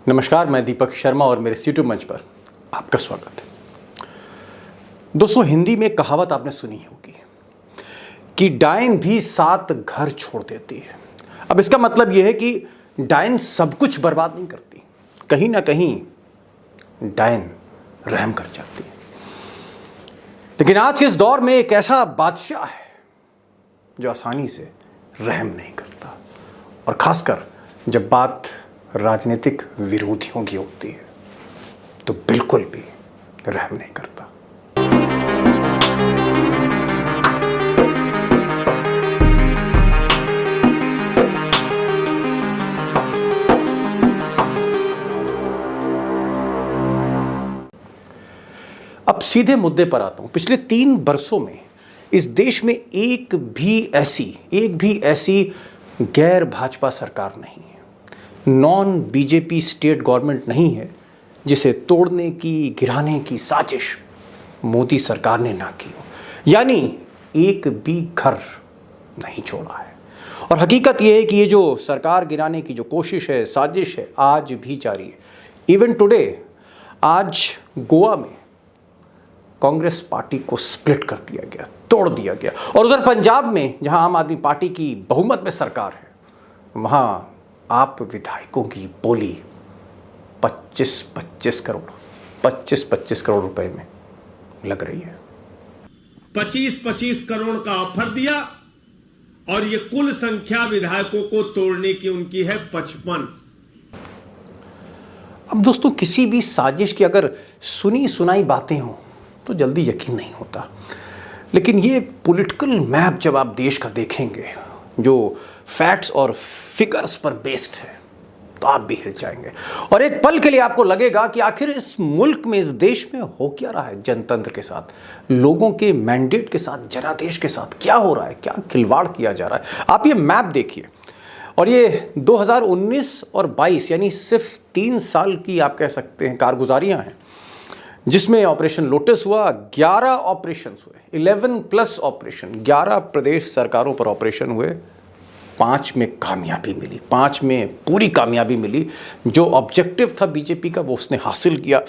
नमस्कार, मैं दीपक शर्मा और मेरे यूट्यूब मंच पर आपका स्वागत है। दोस्तों, हिंदी में कहावत आपने सुनी होगी कि डायन भी 7 घर छोड़ देती है। अब इसका मतलब यह है कि डायन सब कुछ बर्बाद नहीं करती, कहीं ना कहीं डायन रहम कर जाती है। लेकिन आज के इस दौर में एक ऐसा बादशाह है जो आसानी से रहम नहीं करता, और खासकर जब बात राजनीतिक विरोधियों की होती है तो बिल्कुल भी रहम नहीं करता। अब सीधे मुद्दे पर आता हूं। पिछले 3 वर्षों में इस देश में एक भी ऐसी गैर भाजपा सरकार नहीं है, नॉन बीजेपी स्टेट गवर्नमेंट नहीं है जिसे तोड़ने की, गिराने की साजिश मोदी सरकार ने ना की हो। यानी एक भी घर नहीं छोड़ा है। और हकीकत यह है कि ये जो सरकार गिराने की जो कोशिश है, साजिश है, आज भी जारी है। इवन टुडे, आज गोवा में कांग्रेस पार्टी को स्प्लिट कर दिया गया, तोड़ दिया गया। और उधर पंजाब में, जहां आम आदमी पार्टी की बहुमत में सरकार है, वहां आप विधायकों की बोली 25-25 करोड़ रुपए में लग रही है। 25-25 करोड़ का ऑफर दिया और ये कुल संख्या विधायकों को तोड़ने की उनकी है 55। अब दोस्तों, किसी भी साजिश की अगर सुनी सुनाई बातें हों तो जल्दी यकीन नहीं होता, लेकिन ये पॉलिटिकल मैप जब आप देश का देखेंगे जो फैक्ट्स और फिगर्स पर बेस्ड है तो आप भी हिल जाएंगे। और एक पल के लिए आपको लगेगा कि आखिर इस मुल्क में, इस देश में हो क्या रहा है। जनतंत्र के साथ, लोगों के मैंडेट के साथ, जनादेश के साथ क्या हो रहा है, क्या खिलवाड़ किया जा रहा है। आप ये मैप देखिए, और ये 2019 और 22 यानी सिर्फ 3 साल की आप कह सकते हैं कारगुजारियां हैं, जिसमें ऑपरेशन लोटस हुआ, 11 ऑपरेशन हुए, 11+ ऑपरेशन, 11 प्रदेश सरकारों पर ऑपरेशन हुए। 5 में कामयाबी मिली, 5 में पूरी कामयाबी मिली। जो ऑब्जेक्टिव था बीजेपी का वो उसने हासिल किया।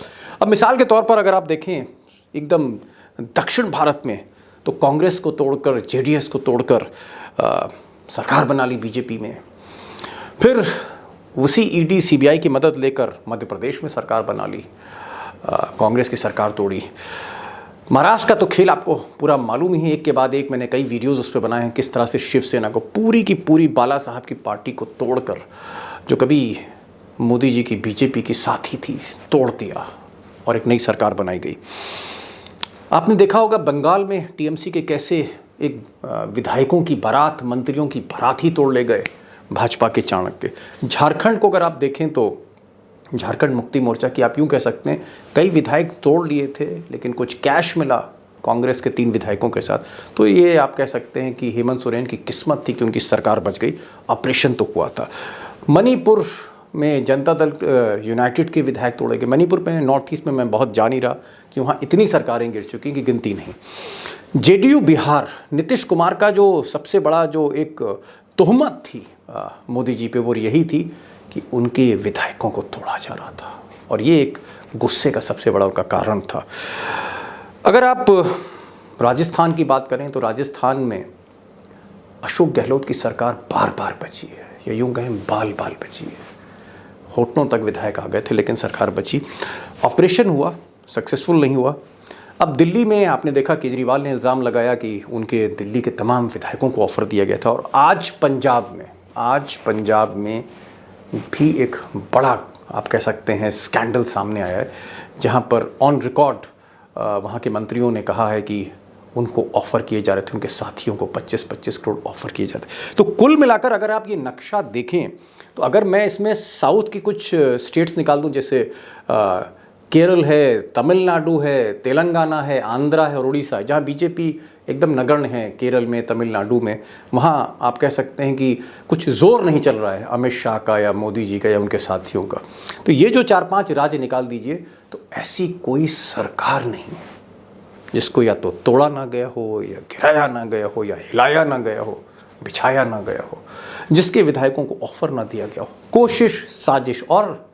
अब मिसाल के तौर पर अगर आप देखें एकदम दक्षिण भारत में, तो कांग्रेस को तोड़कर, जेडीएस को तोड़कर सरकार बना ली बीजेपी में। फिर उसी ईडी सीबीआई की मदद लेकर मध्य प्रदेश में सरकार बना ली, कांग्रेस की सरकार तोड़ी। महाराष्ट्र का तो खेल आपको पूरा मालूम ही है, एक के बाद एक मैंने कई वीडियोस उस पर बनाए हैं, किस तरह से शिवसेना को पूरी की पूरी बाला साहब की पार्टी को तोड़कर, जो कभी मोदी जी की बीजेपी की साथी थी, तोड़ दिया और एक नई सरकार बनाई गई। आपने देखा होगा बंगाल में टीएमसी के कैसे एक विधायकों की बारात, मंत्रियों की बारात ही तोड़ ले गए भाजपा के चाणक्य। झारखंड को अगर आप देखें तो झारखंड मुक्ति मोर्चा की आप यूँ कह सकते हैं कई विधायक तोड़ लिए थे, लेकिन कुछ कैश मिला कांग्रेस के 3 विधायकों के साथ। तो ये आप कह सकते हैं कि हेमंत सोरेन की किस्मत थी कि उनकी सरकार बच गई। ऑपरेशन तो हुआ था। मणिपुर में जनता दल यूनाइटेड के विधायक तोड़े गए। मणिपुर में, नॉर्थ ईस्ट में मैं बहुत जा नहीं रहा कि वहाँ इतनी सरकारें गिर चुकी कि गिनती नहीं। जेडीयू बिहार, नीतीश कुमार का जो सबसे बड़ा जो एक तोहमत थी मोदी जी पे, वो यही थी कि उनके विधायकों को तोड़ा जा रहा था, और ये एक गुस्से का सबसे बड़ा उनका कारण था। अगर आप राजस्थान की बात करें तो राजस्थान में अशोक गहलोत की सरकार बार बची है, या यूँ कहें बाल बची है। होटलों तक विधायक आ गए थे लेकिन सरकार बची। ऑपरेशन हुआ, सक्सेसफुल नहीं हुआ। अब दिल्ली में आपने देखा केजरीवाल ने इल्ज़ाम लगाया कि उनके दिल्ली के तमाम विधायकों को ऑफर दिया गया था। और आज पंजाब में भी एक बड़ा आप कह सकते हैं स्कैंडल सामने आया है, जहां पर ऑन रिकॉर्ड वहां के मंत्रियों ने कहा है कि उनको ऑफ़र किए जा रहे थे, उनके साथियों को 25-25 करोड़ ऑफ़र किए जाते। तो कुल मिलाकर अगर आप ये नक्शा देखें तो अगर मैं इसमें साउथ की कुछ स्टेट्स निकाल दूं, जैसे केरल है, तमिलनाडु है, तेलंगाना है, आंध्रा है और उड़ीसा है, जहाँ बीजेपी एकदम नगण्य है। केरल में, तमिलनाडु में, वहाँ आप कह सकते हैं कि कुछ जोर नहीं चल रहा है अमित शाह का या मोदी जी का या उनके साथियों का। तो ये जो 4-5 राज्य निकाल दीजिए, तो ऐसी कोई सरकार नहीं जिसको या तो तोड़ा ना गया हो, या गिराया ना गया हो, या हिलाया ना गया हो, बिछाया ना गया हो, जिसके विधायकों को ऑफर ना दिया गया हो। कोशिश, साजिश और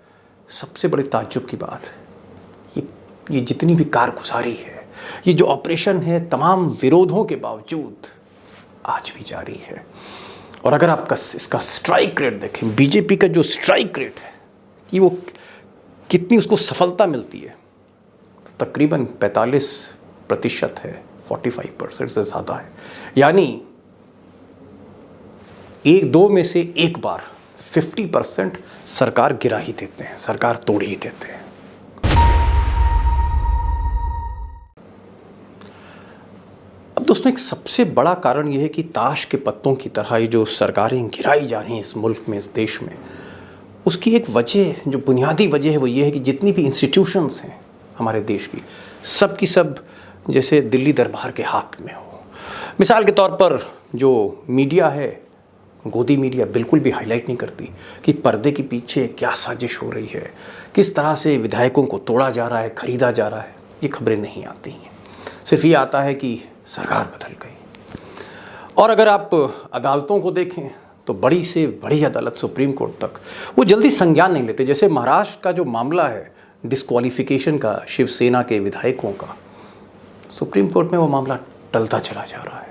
सबसे बड़े ताज्जुब की बात है, ये जितनी भी कारगुजारी है, ये जो ऑपरेशन है, तमाम विरोधों के बावजूद आज भी जारी है। और अगर आप इसका स्ट्राइक रेट देखें, बीजेपी का जो स्ट्राइक रेट है कि वो कितनी उसको सफलता मिलती है, तो तकरीबन 45% है, 45% से ज़्यादा है। यानी एक दो में से एक बार 50% सरकार गिरा ही देते हैं, सरकार तोड़ ही देते हैं। अब दोस्तों, एक सबसे बड़ा कारण यह है कि ताश के पत्तों की तरह ये जो सरकारें गिराई जा रही हैं इस मुल्क में, इस देश में, उसकी एक वजह, जो बुनियादी वजह है वो ये है कि जितनी भी इंस्टीट्यूशंस हैं हमारे देश की, सब की सब जैसे दिल्ली दरबार के हाथ में हो। मिसाल के तौर पर जो मीडिया है, गोदी मीडिया बिल्कुल भी हाईलाइट नहीं करती कि पर्दे के पीछे क्या साजिश हो रही है, किस तरह से विधायकों को तोड़ा जा रहा है, खरीदा जा रहा है। ये खबरें नहीं आती हैं। सिर्फ ये आता है कि सरकार बदल गई। और अगर आप अदालतों को देखें तो बड़ी से बड़ी अदालत सुप्रीम कोर्ट तक वो जल्दी संज्ञान नहीं लेते। जैसे महाराष्ट्र का जो मामला है डिस्क्वालिफिकेशन का शिवसेना के विधायकों का, सुप्रीम कोर्ट में वो मामला टलता चला जा रहा है।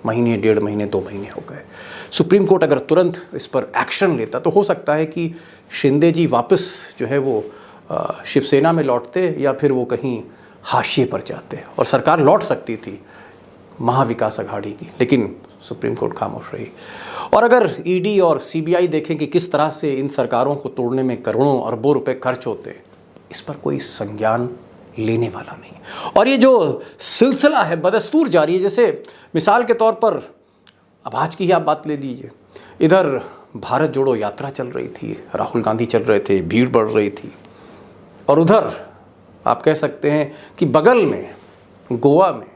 महीने, 1.5 महीने, 2 महीने हो गए। सुप्रीम कोर्ट अगर तुरंत इस पर एक्शन लेता तो हो सकता है कि शिंदे जी वापस जो है वो शिवसेना में लौटते या फिर वो कहीं हाशिए पर जाते और सरकार लौट सकती थी महाविकास अघाड़ी की। लेकिन सुप्रीम कोर्ट खामोश रही। और अगर ईडी और सीबीआई देखें कि किस तरह से इन सरकारों को तोड़ने में करोड़ों अरबों रुपए खर्च होते, इस पर कोई संज्ञान लेने वाला नहीं। और ये जो सिलसिला है बदस्तूर जारी है। जैसे मिसाल के तौर पर अब आज की ही आप बात ले लीजिए, इधर भारत जोड़ो यात्रा चल रही थी, राहुल गांधी चल रहे थे, भीड़ बढ़ रही थी, और उधर आप कह सकते हैं कि बगल में गोवा में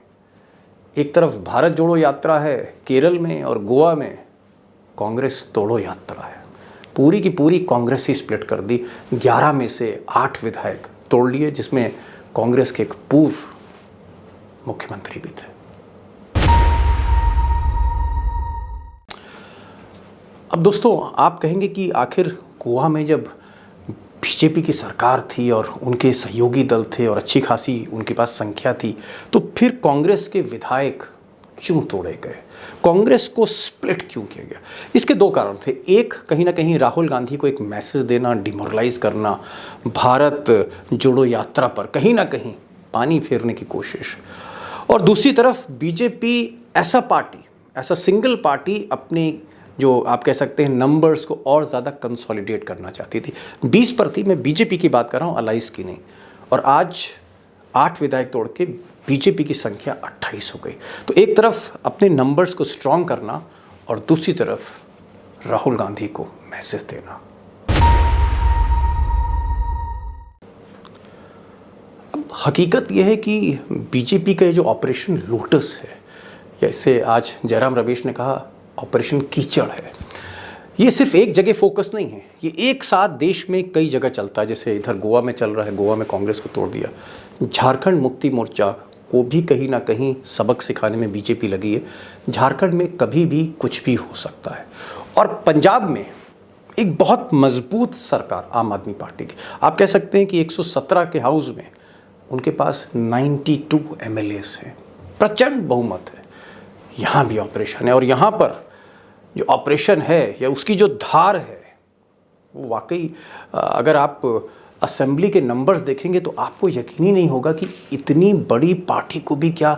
एक तरफ भारत जोड़ो यात्रा है केरल में, और गोवा में कांग्रेस तोड़ो यात्रा है। पूरी की पूरी कांग्रेस ही स्प्लिट कर दी। 11 में से 8 विधायक तोड़ लिए, जिसमें कांग्रेस के एक पूर्व मुख्यमंत्री भी थे। अब दोस्तों, आप कहेंगे कि आखिर गोवा में जब बीजेपी की सरकार थी और उनके सहयोगी दल थे और अच्छी खासी उनके पास संख्या थी, तो फिर कांग्रेस के विधायक क्यों तोड़े गए, कांग्रेस को स्प्लिट क्यों किया गया? इसके 2 कारण थे। एक, कहीं ना कहीं राहुल गांधी को एक मैसेज देना, डिमोरलाइज करना, भारत जोड़ो यात्रा पर कहीं ना कहीं पानी फेरने की कोशिश। और दूसरी तरफ बीजेपी ऐसा सिंगल पार्टी अपने जो आप कह सकते हैं नंबर्स को और ज़्यादा कंसोलिडेट करना चाहती थी। 20 पर थी, मैं बीजेपी की बात कर रहा हूँ, अलाइस की नहीं। और आज 8 विधायक तोड़ के बीजेपी की संख्या 28 हो गई। तो एक तरफ अपने नंबर्स को स्ट्रॉन्ग करना और दूसरी तरफ राहुल गांधी को मैसेज देना। अब हकीकत यह है कि बीजेपी का जो ऑपरेशन लोटस है, या इससे आज जयराम रमेश ने कहा ऑपरेशन कीचड़ है, ये सिर्फ एक जगह फोकस नहीं है, ये एक साथ देश में कई जगह चलता है। जैसे इधर गोवा में चल रहा है, गोवा में कांग्रेस को तोड़ दिया। झारखंड मुक्ति मोर्चा को भी कहीं ना कहीं सबक सिखाने में बीजेपी लगी है। झारखंड में कभी भी कुछ भी हो सकता है। और पंजाब में एक बहुत मजबूत सरकार आम आदमी पार्टी की, आप कह सकते हैं कि 117 के हाउस में उनके पास 92 MLAs हैं, प्रचंड बहुमत है। यहाँ भी ऑपरेशन है, और यहाँ पर जो ऑपरेशन है या उसकी जो धार है वो वाकई, अगर आप असेंबली के नंबर्स देखेंगे तो आपको यकीन ही नहीं होगा कि इतनी बड़ी पार्टी को भी क्या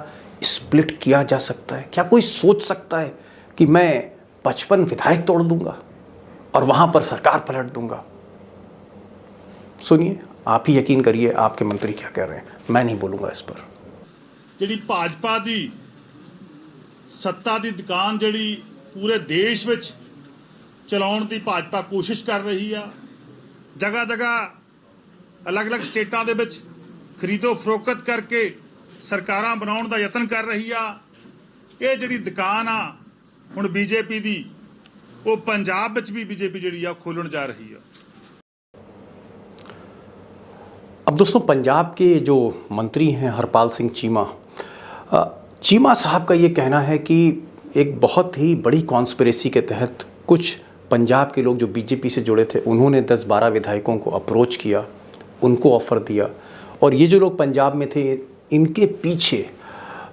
स्प्लिट किया जा सकता है। क्या कोई सोच सकता है कि मैं 55 विधायक तोड़ दूंगा और वहाँ पर सरकार पलट दूंगा? सुनिए, आप ही यकीन करिए आपके मंत्री क्या कह रहे हैं, मैं नहीं बोलूँगा इस पर। ਜਿਹੜੀ ਭਾਜਪਾ ਦੀ ਸੱਤਾ ਦੀ ਦੁਕਾਨ ਜਿਹੜੀ ਪੂਰੇ ਦੇਸ਼ ਵਿੱਚ ਚਲਾਉਣ ਦੀ ਭਾਜਪਾ ਕੋਸ਼ਿਸ਼ ਕਰ ਰਹੀ ਆ, ਜਗ੍ਹਾ ਜਗ੍ਹਾ ਅਲੱਗ-ਅਲੱਗ ਸਟੇਟਾਂ ਦੇ ਵਿੱਚ ਖਰੀਦੋ ਫਰੋਖਤ ਕਰਕੇ ਸਰਕਾਰਾਂ ਬਣਾਉਣ ਦਾ ਯਤਨ ਕਰ ਰਹੀ ਆ। ਇਹ ਜਿਹੜੀ ਦੁਕਾਨ ਆ ਹੁਣ ਬੀਜੇਪੀ ਦੀ, ਉਹ ਪੰਜਾਬ ਵਿੱਚ ਵੀ ਬੀਜੇਪੀ ਜਿਹੜੀ ਆ ਖੋਲਣ ਜਾ ਰਹੀ ਆ। अब दोस्तों, पंजाब के जो मंत्री हैं हरपाल सिंह चीमा साहब का ये कहना है कि एक बहुत ही बड़ी कॉन्स्पिरेसी के तहत कुछ पंजाब के लोग जो बीजेपी से जुड़े थे उन्होंने 10-12 विधायकों को अप्रोच किया, उनको ऑफ़र दिया, और ये जो लोग पंजाब में थे इनके पीछे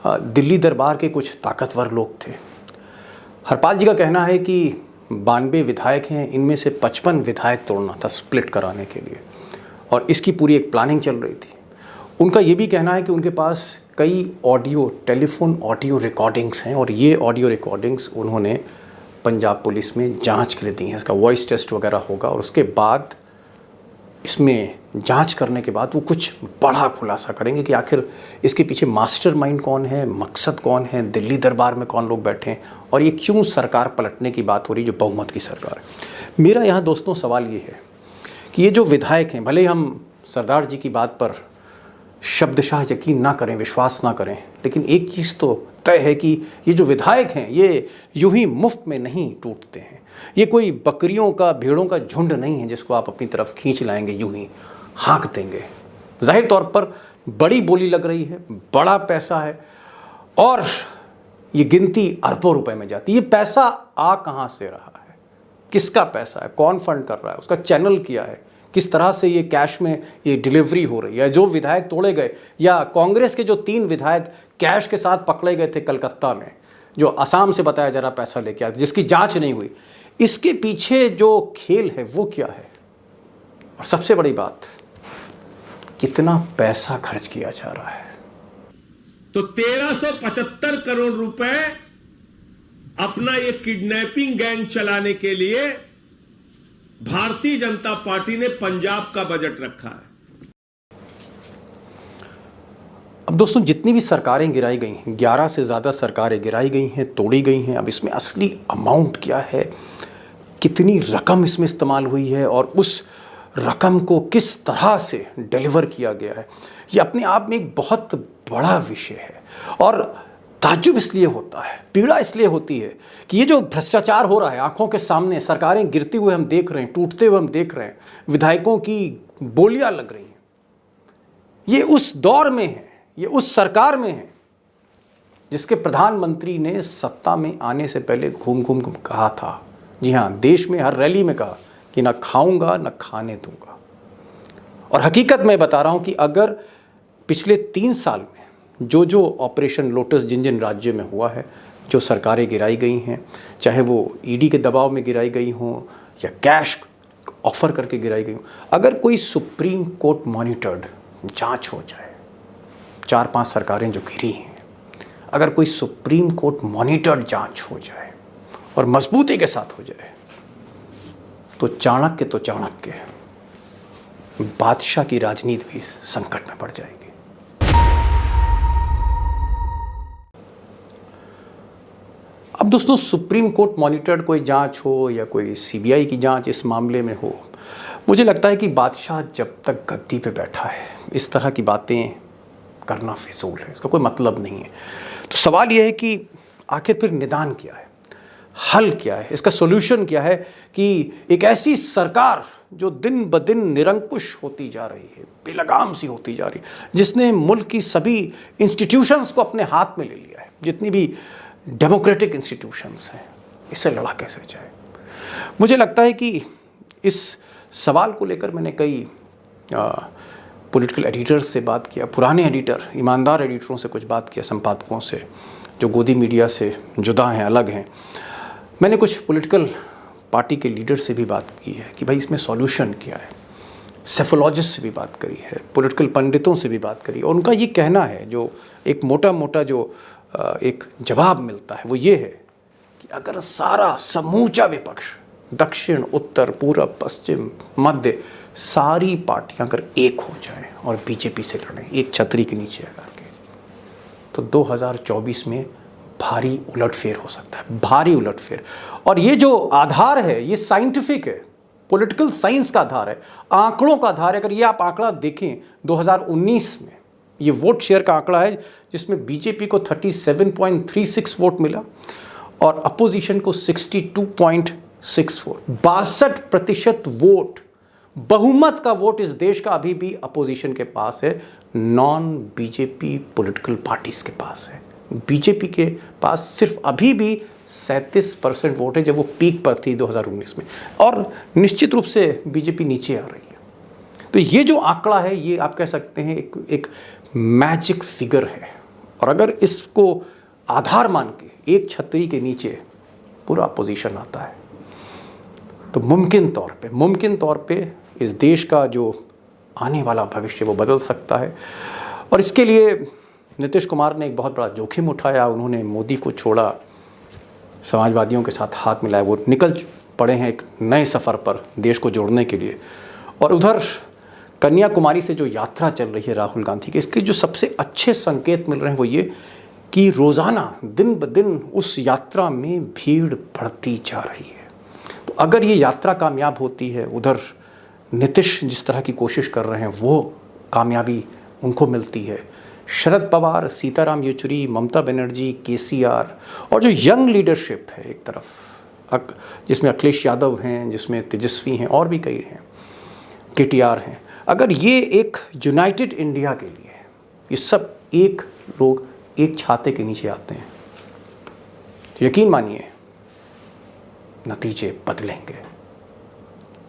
दिल्ली दरबार के कुछ ताकतवर लोग थे। हरपाल जी का कहना है कि 92 विधायक हैं, इनमें से 55 विधायक तोड़ना था स्प्लिट कराने के लिए, और इसकी पूरी एक प्लानिंग चल रही थी। उनका ये भी कहना है कि उनके पास कई टेलीफोन ऑडियो रिकॉर्डिंग्स हैं, और ये ऑडियो रिकॉर्डिंग्स उन्होंने पंजाब पुलिस में जांच के लिए दी हैं। इसका वॉइस टेस्ट वगैरह होगा, और उसके बाद इसमें जांच करने के बाद वो कुछ बड़ा खुलासा करेंगे कि आखिर इसके पीछे मास्टरमाइंड कौन है, मकसद कौन है, दिल्ली दरबार में कौन लोग बैठे हैं, और ये क्यों सरकार पलटने की बात हो रही जो बहुमत की सरकार है। मेरा यहाँ दोस्तों सवाल ये है कि ये जो विधायक हैं, भले हम सरदार जी की बात पर शब्दशाह यकीन ना करें, विश्वास ना करें, लेकिन एक चीज़ तो तय है कि ये जो विधायक हैं ये यूं ही मुफ्त में नहीं टूटते हैं। ये कोई बकरियों का, भेड़ों का झुंड नहीं है जिसको आप अपनी तरफ खींच लाएंगे, यूं ही हाँक देंगे। जाहिर तौर पर बड़ी बोली लग रही है, बड़ा पैसा है, और ये गिनती अरबों रुपए में जाती है। ये पैसा आ कहाँ से रहा है, किसका पैसा है, कौन फंड कर रहा है, उसका चैनल क्या है, किस तरह से ये कैश में ये डिलीवरी हो रही है। जो विधायक तोड़े गए, या कांग्रेस के जो 3 विधायक कैश के साथ पकड़े गए थे कलकत्ता में, जो असम से बताया जा रहा पैसा लेके आए, जिसकी जांच नहीं हुई, इसके पीछे जो खेल है वो क्या है, और सबसे बड़ी बात, कितना पैसा खर्च किया जा रहा है। तो 1375 करोड़ रुपए अपना ये किडनैपिंग गैंग चलाने के लिए भारतीय जनता पार्टी ने पंजाब का बजट रखा है। अब दोस्तों जितनी भी सरकारें गिराई गई हैं, 11 से ज़्यादा सरकारें गिराई गई हैं, तोड़ी गई हैं। अब इसमें असली अमाउंट क्या है, कितनी रकम इसमें इस्तेमाल हुई है, और उस रकम को किस तरह से डिलीवर किया गया है, ये अपने आप में एक बहुत बड़ा विषय है। और ताज्जुब इसलिए होता है, पीड़ा इसलिए होती है कि ये जो भ्रष्टाचार हो रहा है आंखों के सामने, सरकारें गिरती हुए हम देख रहे हैं, टूटते हुए हम देख रहे हैं, विधायकों की बोलियां लग रही हैं, ये उस दौर में है, ये उस सरकार में है जिसके प्रधानमंत्री ने सत्ता में आने से पहले घूम घूम कहा था, जी हाँ, देश में हर रैली में कहा कि ना खाऊंगा ना खाने दूंगा। और हकीकत में बता रहा हूं कि अगर पिछले 3 साल में जो ऑपरेशन लोटस जिन जिन राज्य में हुआ है, जो सरकारें गिराई गई हैं, चाहे वो ईडी के दबाव में गिराई गई हों या कैश ऑफर करके गिराई गई हों, अगर कोई सुप्रीम कोर्ट मॉनिटर्ड जांच हो जाए, 4-5 सरकारें जो गिरी हैं, अगर कोई सुप्रीम कोर्ट मॉनिटर्ड जांच हो जाए और मजबूती के साथ हो जाए, तो चाणक्य बादशाह की राजनीति भी संकट में पड़ जाएगी। अब दोस्तों सुप्रीम कोर्ट मॉनिटर्ड कोई जांच हो या कोई सीबीआई की जांच इस मामले में हो, मुझे लगता है कि बादशाह जब तक गद्दी पे बैठा है इस तरह की बातें करना फिजूल है, इसका कोई मतलब नहीं है। तो सवाल यह है कि आखिर फिर निदान क्या है, हल क्या है, इसका सॉल्यूशन क्या है कि एक ऐसी सरकार जो दिन ब दिन निरंकुश होती जा रही है, बेलगाम सी होती जा रही है, जिसने मुल्क की सभी इंस्टीट्यूशंस को अपने हाथ में ले लिया है, जितनी भी डेमोक्रेटिक इंस्टीट्यूशंस हैं, इससे लड़ा कैसे जाए। मुझे लगता है कि इस सवाल को लेकर मैंने कई पॉलिटिकल एडिटर्स से बात किया, पुराने एडिटर, ईमानदार एडिटरों से कुछ बात किया, संपादकों से जो गोदी मीडिया से जुदा हैं, अलग हैं। मैंने कुछ पॉलिटिकल पार्टी के लीडर से भी बात की है कि भाई इसमें सॉल्यूशन क्या है, सेफोलॉजिस्ट से भी बात करी है, पॉलिटिकल पंडितों से भी बात करी, और उनका ये कहना है, जो एक मोटा जो एक जवाब मिलता है, वो ये है कि अगर सारा समूचा विपक्ष, दक्षिण, उत्तर, पूरब, पश्चिम, मध्य, सारी पार्टियां अगर एक हो जाएं और बीजेपी से लड़ें एक छतरी के नीचे आकर के, तो 2024 में भारी उलटफेर हो सकता है, भारी उलटफेर। और ये जो आधार है ये साइंटिफिक है, पॉलिटिकल साइंस का आधार है, आंकड़ों का आधार है। अगर ये आप आंकड़ा देखें 2019 में, ये वोट शेयर का आंकड़ा है जिसमें बीजेपी को 37.36 वोट मिला और अपोजिशन को 62.64, 62% वोट, बहुमत का वोट इस देश का अभी भी अपोजिशन के पास है, नॉन बीजेपी पॉलिटिकल पार्टीज के पास है। बीजेपी के पास सिर्फ अभी भी 37% वोट है, जब वो पीक पर थी 2019 में, और निश्चित रूप से बीजेपी नीचे आ रही है। तो ये जो आंकड़ा है, ये आप कह सकते हैं एक मैजिक फिगर है, और अगर इसको आधार मान के एक छतरी के नीचे पूरा पोजीशन आता है तो मुमकिन तौर पे इस देश का जो आने वाला भविष्य वो बदल सकता है। और इसके लिए नीतीश कुमार ने एक बहुत बड़ा जोखिम उठाया। उन्होंने मोदी को छोड़ा, समाजवादियों के साथ हाथ मिलाया, वो निकल पड़े हैं एक नए सफ़र पर देश को जोड़ने के लिए। और उधर कन्याकुमारी से जो यात्रा चल रही है राहुल गांधी की, इसके जो सबसे अच्छे संकेत मिल रहे हैं वो ये कि रोज़ाना दिन ब दिन उस यात्रा में भीड़ बढ़ती जा रही है। तो अगर ये यात्रा कामयाब होती है, उधर नीतीश जिस तरह की कोशिश कर रहे हैं वो कामयाबी उनको मिलती है, शरद पवार, सीताराम येचुरी, ममता बनर्जी, केसीआर और जो यंग लीडरशिप है एक तरफ, जिसमें अखिलेश यादव हैं, जिसमें तेजस्वी हैं और भी कई हैं, केटीआर हैं, अगर ये एक यूनाइटेड इंडिया के लिए ये सब एक लोग एक छाते के नीचे आते हैं तो यकीन मानिए नतीजे बदलेंगे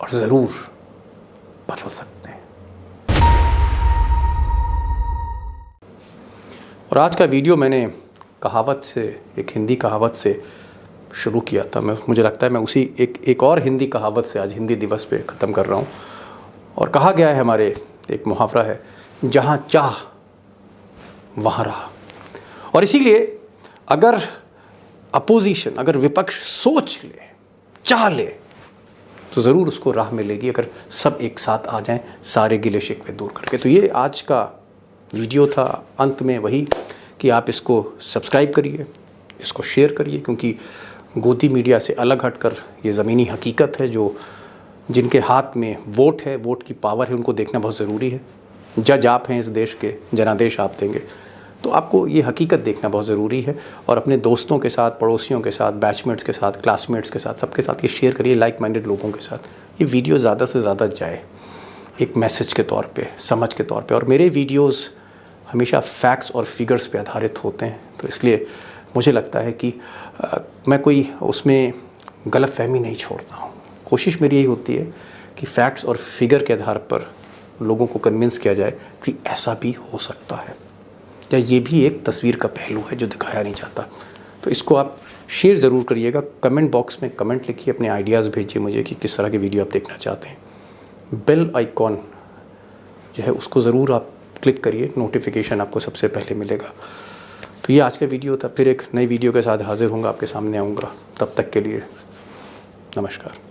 और ज़रूर बदल सकते हैं। और आज का वीडियो मैंने कहावत से, एक हिंदी कहावत से शुरू किया था। मुझे लगता है मैं उसी एक और हिंदी कहावत से आज हिंदी दिवस पे ख़त्म कर रहा हूँ। और कहा गया है, हमारे एक मुहावरा है, जहाँ चाह वहाँ राह। और इसीलिए अगर अपोजिशन, अगर विपक्ष सोच ले, चाह ले, तो ज़रूर उसको राह मिलेगी, अगर सब एक साथ आ जाएं सारे गिले शिकवे दूर करके। तो ये आज का वीडियो था। अंत में वही कि आप इसको सब्सक्राइब करिए, इसको शेयर करिए, क्योंकि गोदी मीडिया से अलग हटकर ये ज़मीनी हकीकत है, जो जिनके हाथ में वोट है, वोट की पावर है, उनको देखना बहुत ज़रूरी है। जज आप हैं इस देश के, जनादेश आप देंगे, तो आपको ये हकीकत देखना बहुत ज़रूरी है। और अपने दोस्तों के साथ, पड़ोसियों के साथ, बैचमेट्स के साथ, क्लासमेट्स के साथ, सबके साथ ये शेयर करिए, लाइक माइंडेड लोगों के साथ ये वीडियो ज़्यादा से ज़्यादा जाए, एक मैसेज के तौर पे, समझ के तौर पे। और मेरे वीडियोस हमेशा फैक्ट्स और फिगर्स पे आधारित होते हैं, तो इसलिए मुझे लगता है कि मैं कोई उसमें गलतफहमी नहीं छोड़ता हूँ। कोशिश मेरी यही होती है कि फैक्ट्स और फिगर के आधार पर लोगों को कन्विंस किया जाए कि ऐसा भी हो सकता है, या ये भी एक तस्वीर का पहलू है जो दिखाया नहीं जाता। तो इसको आप शेयर ज़रूर करिएगा। कमेंट बॉक्स में कमेंट लिखिए, अपने आइडियाज़ भेजिए मुझे कि किस तरह की वीडियो आप देखना चाहते हैं। बेल आइकॉन जो है उसको ज़रूर आप क्लिक करिए, नोटिफिकेशन आपको सबसे पहले मिलेगा। तो ये आज का वीडियो था। फिर एक नई वीडियो के साथ हाजिर होऊंगा, आपके सामने आऊँगा। तब तक के लिए नमस्कार।